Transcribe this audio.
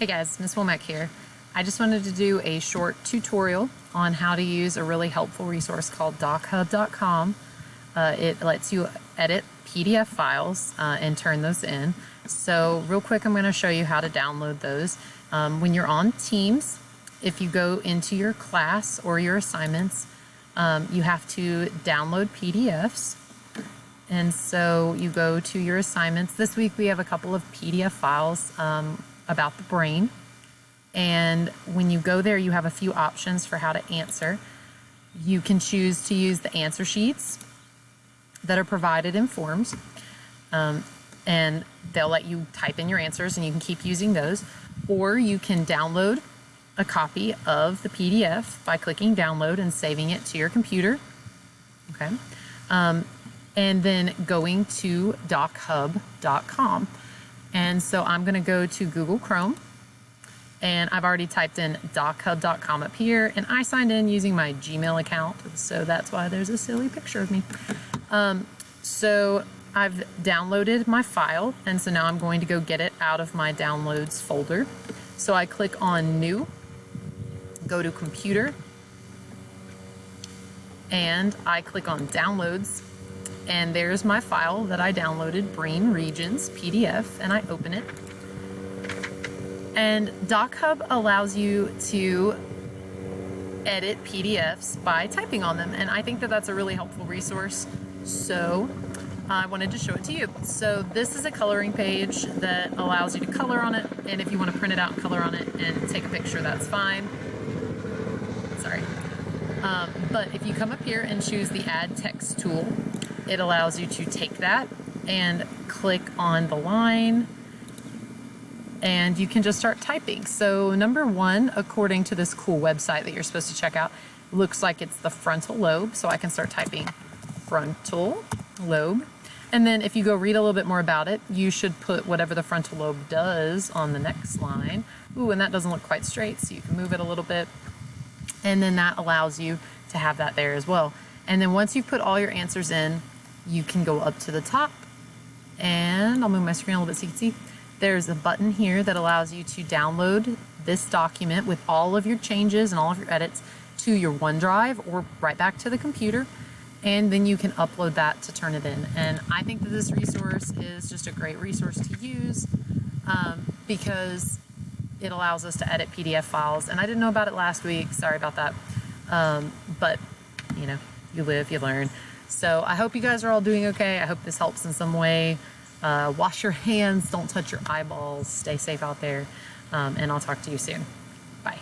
Hey guys, Miss Womack here. I just wanted to do a short tutorial on how to use a really helpful resource called DocHub.com. It lets you edit PDF files and turn those in. So real quick, I'm going to show you how to download those. When you're on Teams, if you go into your class or your assignments, you have to download PDFs. And so you go to your assignments. This week we have a couple of PDF files about the brain. And when you go there, you have a few options for how to answer. You can choose to use the answer sheets that are provided in forms. And they'll let you type in your answers and you can keep using those. Or you can download a copy of the PDF by clicking download and saving it to your computer. Okay. And then going to DocHub.com. And so I'm going to go to Google Chrome, and I've already typed in DocHub.com up here, and I signed in using my Gmail account, so that's why there's a silly picture of me. So I've downloaded my file, and so now I'm going to go get it out of my downloads folder. So I click on New, go to Computer, and I click on Downloads. And there's my file that I downloaded, Brain Regions PDF, and I open it. And DocHub allows you to edit PDFs by typing on them, and I think that that's a really helpful resource. So I wanted to show it to you. So this is a coloring page that allows you to color on it, and if you want to print it out and color on it and take a picture, that's fine. Sorry. But if you come up here and choose the Add Text tool, it allows you to take that and click on the line, and you can just start typing. So number one, according to this cool website that you're supposed to check out, looks like it's the frontal lobe. So I can start typing frontal lobe. And then if you go read a little bit more about it, you should put whatever the frontal lobe does on the next line. Ooh, and that doesn't look quite straight, so you can move it a little bit. And then that allows you to have that there as well. And then once you've put all your answers in, you can go up to the top, and I'll move my screen a little bit so you can see. There's a button here that allows you to download this document with all of your changes and all of your edits to your OneDrive or right back to the computer, and then you can upload that to turn it in. And I think that this resource is just a great resource to use because it allows us to edit PDF files. And I didn't know about it last week, sorry about that. But you know, you live, you learn. So I hope you guys are all doing okay. I hope this helps in some way. Wash your hands, don't touch your eyeballs, stay safe out there, and I'll talk to you soon. Bye.